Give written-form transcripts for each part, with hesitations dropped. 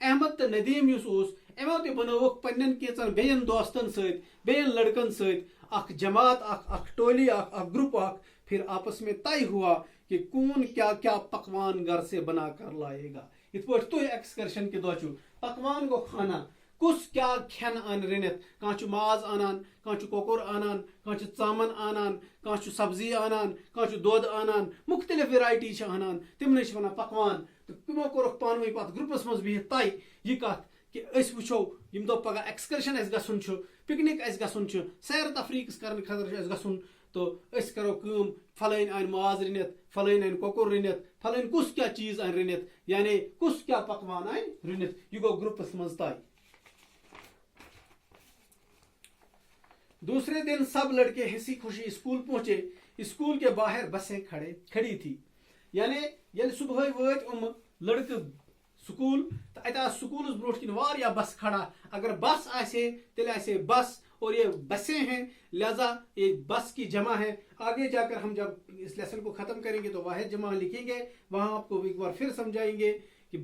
احمد تو ندیم یمو تہ بنوک پنن کینچن بیین دوستن ست بیین لڑکن ست اخ جماعت اخ ٹولی اخ گروپ پھر آپس میں طے ہوا کہ کون کیا کیا پکوان گھر سے بنا کر لائے گا. ات پہ تھی ایکسکرشن کے دہ پکوان گو کھانا کس کیا کھین ان رنت کان ماز انان کان کۄکُر انان کان ژامن انان کان سبزی انان کان دۄد انان مختلف ویرائٹی انان تمنے ونان پکوان تو تمو کورک پانوی پتہ گروپس مز بہت طے یہ کت کہ اس وچھو یم دو پگہ ایکسکرشن اس گژھُن چھُ پکنک اس گژھُن چھُ سیر تفریق کرنے خاطر اس گژھُن تو اس کرو کٲم فلٲنۍ ان ماز رنت فلٲنۍ ان کۄکُر رنت فلٲنۍ کس کیا چیز ان رنت یعنی کس کیا پکوان ان رنت یہ گو گروپس مز طے. دوسرے دن سب لڑکے ہنسی خوشی اسکول پہنچے. اسکول کے باہر بسیں کھڑی تھی یعنی یل صبح وت لڑکے سکول تو ات سکولس برو کن واریاہ بس کھڑا. اگر بس آسے تیل آسے بس اور یہ بسیں ہیں لہذا یہ بس کی جمع ہے. آگے جا کر ہم جب اس لیسن کو ختم کریں گے تو واحد جمع لکھیں گے وہاں آپ کو ایک بار پھر سمجھائیں گے کہ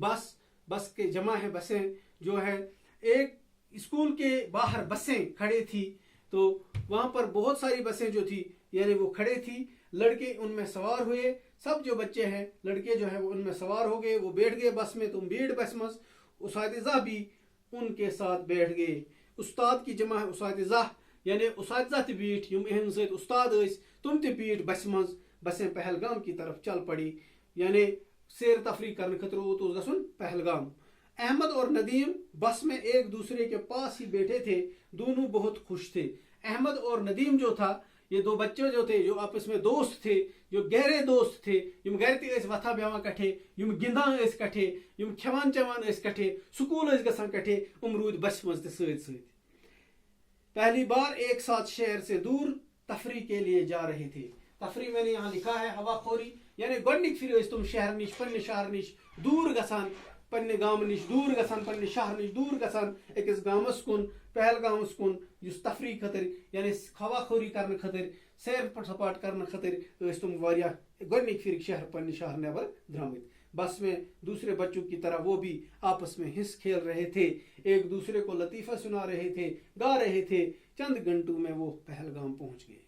بس کے جمع ہے بسیں جو ہے. ایک اسکول کے باہر بسیں کھڑی تھی تو وہاں پر بہت ساری بسیں جو تھی یعنی وہ کھڑے تھی. لڑکے ان میں سوار ہوئے سب جو بچے ہیں لڑکے جو ہے وہ ان میں سوار ہو گئے وہ بیٹھ گئے بس میں. تم بیٹھ بس مز اساتذہ بھی ان کے ساتھ بیٹھ گئے. استاد کی جمع ہے اساتذہ یعنی اساتذہ تہ بیٹھ یم اہم ست استاد ٲسۍ تم تہ بیٹھ بس مز. بسیں پہلگام کی طرف چل پڑی یعنی سیر تفریح کرنے خاطر اوت گژھُن پہلگام. احمد اور ندیم بس میں ایک دوسرے کے پاس ہی بیٹھے تھے. دونوں بہت خوش تھے. احمد اور ندیم جو تھا یہ دو بچے جو تھے جو آپس میں دوست تھے جو گہرے دوست تھے یم گھر تہ وتھا بیہوان کٹھے یم گندان کٹھے یم کھیوان چوان کٹھے سکول گژھان کٹھے رود بس مز تہ ست. پہلی بار ایک ساتھ شہر سے دور تفریح کے لیے جا رہے تھے. تفریح میں نے یہاں لکھا ہے ہوا خوری یعنی گۄڈنِک پھر تم شہر نش پنہ شہر نش دور گژھان پنہ گام نش دور گژھان پنہ شہر نش دور گژھان أکس گامس کن پہلگامس کن یس تفریح خاطر یعنی ہوا خوری کرنے خاطر سیر سپاٹ کرنے خاطر تم واریاہ گۄڈنِک پھر شہر پنہ شہر نیبر درامت. بس میں دوسرے بچوں کی طرح وہ بھی آپس میں ہنس کھیل رہے تھے ایک دوسرے کو لطیفہ سنا رہے تھے گا رہے تھے. چند گھنٹوں میں وہ پہلگام پہنچ گئے.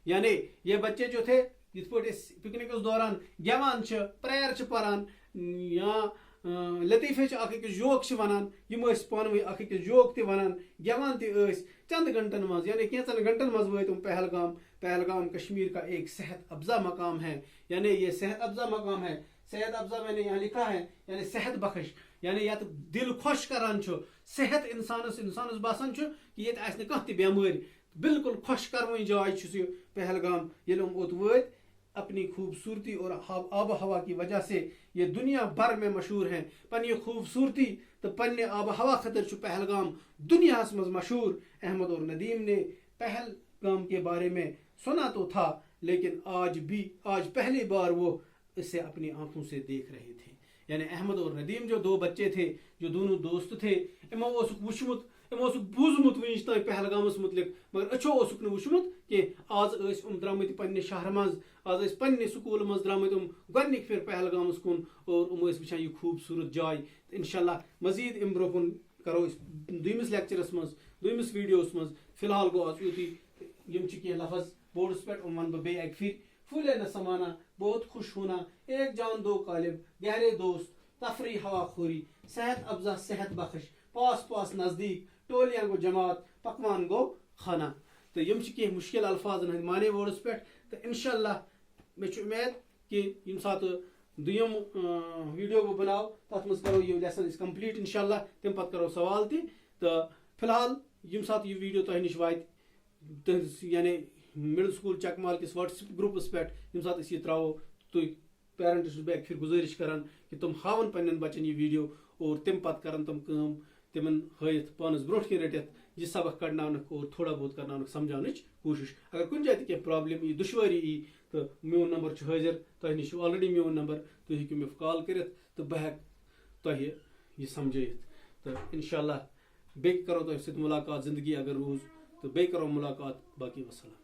یعنی یہ بچے جو تھے جس پہ پکنک دوران گیوان پریئر پران یا لطیفے اخ أکس جوک ونان یم پانوی اخ أکس جوک تہ ونان گیوان تہ چند گھنٹن مز یعنی کینچن گھنٹن مز وٲتۍ تم پہلگام. پہلگام کشمیر کا ایک صحت افزا مقام ہے یعنی یہ صحت افزا مقام ہے. صحت افزا میں نے یہاں لکھا ہے یعنی صحت بخش یعنی یت دل خوش کران صحت انسانس باسان کہ یہ آس کانٛہہ تہِ بیمٲرۍ بالکل خوش کروٕنۍ جاے یہ پہلگام. ییٚلہِ یِم اوت وٲتۍ اپنی خوبصورتی اور آب و ہوا کی وجہ سے یہ دنیا بھر میں مشہور ہیں. پنہ خوبصورتی تو پنہ آب و ہوا خاطر پہلگام دنیا مز مشہور. احمد اور ندیم نے پہلگام کے بارے میں سنا تو تھا لیکن آج پہلی بار وہ اسے اپنی آنکھوں سے دیکھ رہے تھے. یعنی احمد اور ندیم جو دو بچے تھے جو دونوں دوست تھے یمو وچھمت یمو بوزمت ونچ تام پہلگامس متعلق مگر اچھو وچھمت کہ آز درامت پنہ شہر مز آز پنہ سکول مز درامت گۄڈنِک پھر پہلگامس کن اور وچھان یہ خوبصورت جاے. انشاءاللہ مزید ام برو کن کرو دویمس لیکچرس مز دویمس ویڈیوس مز. فی الحال گو آز یوتی یم کی لفظ بورڈس پہ ون بہ ایک پھر پھولے نہ سمانا بہت خوش ہونا ایک جان دو قالب گہرے دوست تفریح ہوا خوری صحت افزا صحت بخش پاس نزدیک ٹولیاں گو جماعت پکوان گو کھانا. تو یم کی مشکل الفاظ ہند مانے ورڈس پہ تو انشاءاللہ مے امید کہ یم سات دویم ویڈیو بہ بناو تر مز کرو یہ لیسن کمپلیٹ انشاءاللہ تم پتہ کرو سوال تہ. تو فی الحال یم سات یہ ویڈیو تہ نش وات یعنی مڈل سکول چکمال کس واٹس ایپ گروپس پہ یم سات یہ تراو تھی پیرنٹس بہ ایک پھر گزارش کران کہ تم ہاون پنن بچن یہ ویڈیو اور تم پتہ کران تم کام تمن ہائت پانس برو کن رٹت یہ سبق کڑناونک اور تھوڑا بہت کرناونک سمجھانچ کوشش. اگر کن جائے تہ پرابلم ای دشواری ای تو میون نمبر حاضر تہ نش آلریڈی میون نمبر تھی ہیٚکِو مے کال کرت تو بہ ہیٚکہٕ تۄہہِ یہ سمجھائت. تو انشاءاللہ بیٚیہِ کرو تۄہہِ سۭتۍ ملاقات زندگی اگر روز تو بیٚیہِ کرو ملاقات باقی وسلام.